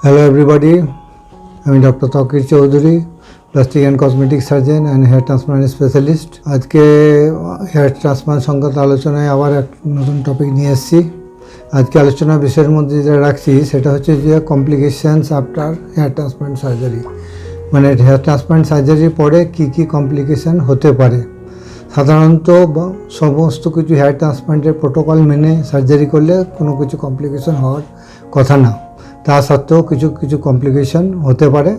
Hello everybody, আমি doctor Tokir Chowdhury, plastic and cosmetic surgeon and hair transplant specialist. আজকে hair transplant সংক্রান্ত আলোচনায় আবার এক নতুন টপিক নিয়ে এসেছি। আজকে আলোচনার বিষয়ের মধ্যে যেটা রাখছি সেটা হচ্ছে যে complications after hair transplant surgery, মানে হেয়ার ট্রান্সপ্লান্ট সার্জারির পরে কী কী কমপ্লিকেশান হতে পারে। সাধারণত সমস্ত কিছু হেয়ার ট্রান্সপ্লান্টের প্রোটোকল মেনে সার্জারি করলে কোনো কিছু কমপ্লিকেশান হওয়ার কথা না, তা সত্ত্বেও কিছু কিছু কমপ্লিকেশান হতে পারে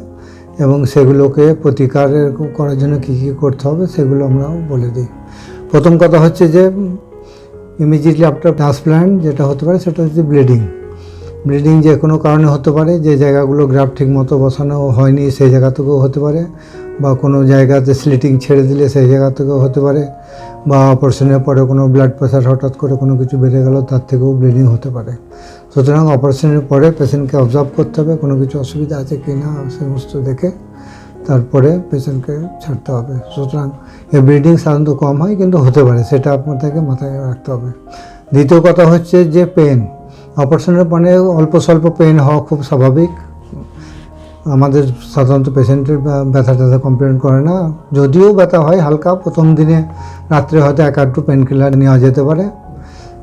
এবং সেগুলোকে প্রতিকার করার জন্য কী কী করতে হবে সেগুলো আমরাও বলে দিই। প্রথম কথা হচ্ছে যে ইমিডিয়েটলি আফটার ট্রান্সপ্লান্ট যেটা হতে পারে সেটা হচ্ছে ব্লিডিং যে কোনো কারণে হতে পারে, যে জায়গাগুলো গ্রাফট ঠিক মতো বসানো হয়নি সেই জায়গা থেকেও হতে পারে, বা কোনো জায়গাতে স্লিটিং ছেড়ে দিলে সেই জায়গা থেকেও হতে পারে, বা অপারেশনের পরে কোনো ব্লাড প্রেশার হঠাৎ করে কোনো কিছু বেড়ে গেল তার থেকেও ব্লিডিং হতে পারে। সুতরাং অপারেশনের পরে পেশেন্টকে অবজার্ভ করতে হবে কোনো কিছু অসুবিধা আছে কি না সমস্ত দেখে তারপরে পেশেন্টকে ছাড়তে হবে। সুতরাং এই ব্লিডিং সাধারণত কম হয় কিন্তু হতে পারে, সেটা আপনাদেরকে মাথায় রাখতে হবে। দ্বিতীয় কথা হচ্ছে যে পেন, অপারেশনের পরে অল্প স্বল্প পেন হওয়া খুব স্বাভাবিক। আমাদের সাধারণত পেশেন্টের ব্যথা কমপ্লেন করে না, যদিও ব্যথা হয় হালকা প্রথম দিনে রাত্রে হয়তো এক আধটু পেন কিলার নেওয়া যেতে পারে,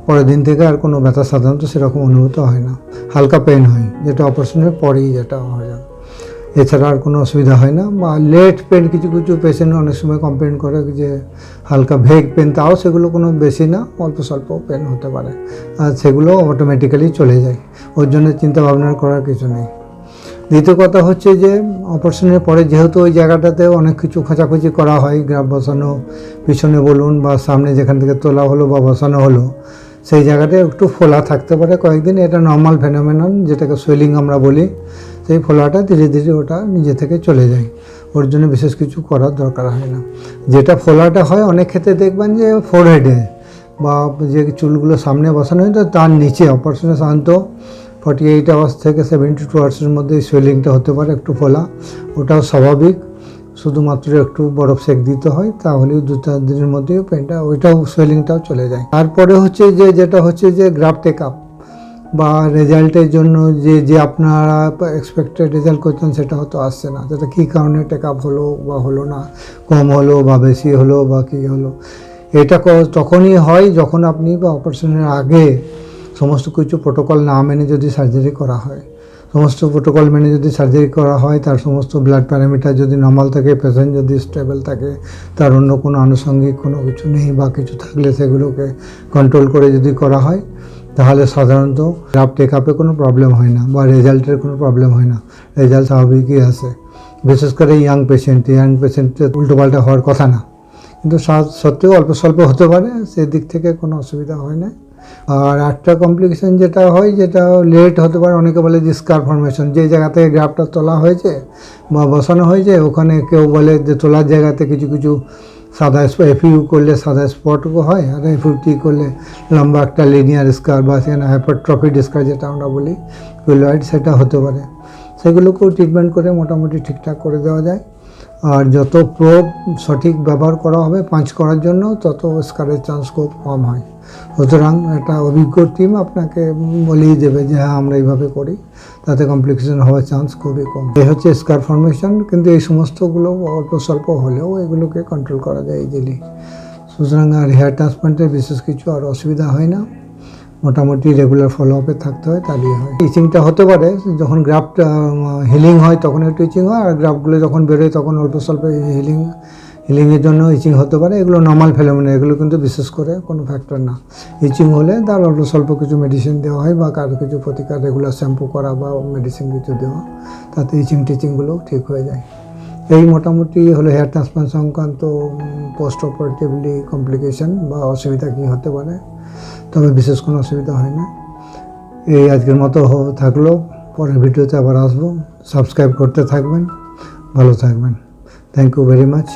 পরের দিন থেকে আর কোনো ব্যথা সাধারণত সেরকম অনুভূত হয় না, হালকা পেন হয় যেটা অপারেশনের পরেই যেটা হয়ে যায়, এছাড়া আর কোনো অসুবিধা হয় না। বা লেট পেন কিছু কিছু পেশেন্ট অনেক সময় কমপ্লেন করে যে হালকা ভেগ পেন, তাও সেগুলো কোনো বেশি না, অল্প স্বল্প পেন হতে পারে আর সেগুলো অটোমেটিক্যালি চলে যায়, ওর জন্য চিন্তা ভাবনা করার কিছু নেই। দ্বিতীয় কথা হচ্ছে যে অপারেশনের পরে যেহেতু ওই জায়গাটাতে অনেক কিছু খোঁচাখুচি করা হয়, গ্রাফ বসানো পিছনে বলুন বা সামনে যেখান থেকে তোলা হলো বা বসানো হলো সেই জায়গাটা একটু ফোলা থাকতে পারে কয়েকদিন, এটা নর্মাল ফেনোমেনন যেটাকে সোয়েলিং আমরা বলি। সেই ফোলাটা ধীরে ধীরে ওটা নিজে থেকে চলে যায়, ওর জন্য বিশেষ কিছু করার দরকার হয় না। যেটা ফোলাটা হয় অনেক ক্ষেত্রে দেখবেন যে ফোরহেডে বা যে চুলগুলো সামনে বসানো হয় তার নিচে অপারেশনে সাধারণত 48 আওয়ার্স থেকে 72 আওয়ার্সের মধ্যে সোয়েলিংটা হতে পারে একটু ফোলা, ওটাও স্বাভাবিক, শুধুমাত্র একটু বরফ সেক দিতে হয়, তাহলেও 2-4 দিনের মধ্যেই পেনটা ওইটাও সোয়েলিংটাও চলে যায়। তারপরে হচ্ছে যেটা হচ্ছে যে গ্রাফট টেক আপ বা রেজাল্টের জন্য যে আপনারা এক্সপেক্টেড রেজাল্ট করছেন সেটা হয়তো আসছে না, সেটা কী কারণে টেক আপ হলো বা হলো না, কম হলো বা বেশি হলো বা কী হলো, এটা তখনই হয় যখন আপনি বা অপারেশনের আগে সমস্ত কিছু প্রোটোকল না মেনে যদি সার্জারি করা হয়। সমস্ত প্রোটোকল মেনে যদি সার্জারি করা হয়, তার সমস্ত ব্লাড প্যারামিটার যদি নর্মাল থাকে, পেশেন্ট যদি স্টেবল থাকে, তার অন্য কোনো আনুষঙ্গিক কোনো কিছু নেই বা কিছু থাকলে সেগুলোকে কন্ট্রোল করে যদি করা হয়, তাহলে সাধারণত গ্রাফট টেক আপে কোনো প্রবলেম হয় না বা রেজাল্টের কোনো প্রবলেম হয় না, রেজাল্ট স্বাভাবিকই আসে। বিশেষ করে ইয়াং পেশেন্টের উল্টোপাল্টা হওয়ার কথা না, কিন্তু সত্ত্বেও অল্প স্বল্প হতে পারে, সেদিক থেকে কোনো অসুবিধা হয় না। আর একটা কমপ্লিকেশান যেটা হয়, যেটা লেট হতে পারে, অনেকে বলে যে স্কার ফর্মেশন, যে জায়গা থেকে গ্রাফটা তোলা হয়েছে বা বসানো হয়েছে ওখানে কেউ বলে যে তোলার জায়গাতে কিছু কিছু সাদা এফইউ করলে সাদা স্পটও হয়, আর এফইউটি করলে লম্বা একটা লিনিয়ার স্কার বা সেখানে হাইপারট্রফিড স্কার যেটা আমরা বলি কুইলয়েড, সেটা হতে পারে। সেগুলোকেও ট্রিটমেন্ট করে মোটামুটি ঠিকঠাক করে দেওয়া যায়। আর যত প্রোব সঠিক ব্যবহার করা হবে পাঁচ করার জন্য, তত স্কারের চান্স খুব কম হয়। সুতরাং একটা অভিজ্ঞ টিম আপনাকে বলেই দেবে যে হ্যাঁ আমরা এইভাবে করি, তাতে কমপ্লিকেশন হওয়ার চান্স খুবই কম। এই হচ্ছে স্কার ফর্মেশন, কিন্তু এই সমস্তগুলো অল্প স্বল্প হলেও এগুলোকে কন্ট্রোল করা যায় ইজিলি। সুতরাং আর হেয়ার ট্রান্সপ্লান্টের বিশেষ কিছু আর অসুবিধা হয় না, মোটামুটি রেগুলার ফলো আপে থাকতে হয়, তাহলেই হয়। ইচিংটা হতে পারে যখন গ্রাফট হিলিং হয় তখন একটু ইচিং হয়, আর গ্রাফটগুলো যখন বেরোয় তখন অল্প স্বল্প হিলিংয়ের জন্য ইচিং হতে পারে, এগুলো নর্মাল ফেনোমেনা, এগুলো কিন্তু বিশেষ করে কোনো ফ্যাক্টর না। ইচিং হলে তার অল্প স্বল্প কিছু মেডিসিন দেওয়া হয় বা কারো কিছু প্রতিকার রেগুলার শ্যাম্পু করা বা মেডিসিন কিছু দেওয়া, তাতে টিচিংগুলো ঠিক হয়ে যায়। এই মোটামুটি হলো হেয়ার ট্রান্সপ্লান্ট সংক্রান্ত পোস্ট অপারেটিভলি কমপ্লিকেশন বা অসুবিধা কী হতে পারে, তবে বিশেষ কোনো অসুবিধা হয় না। এই আজকের মতো থাকলো, পরের ভিডিওতে আবার আসবো। সাবস্ক্রাইব করতে থাকবেন, ভালো থাকবেন। Thank you very much.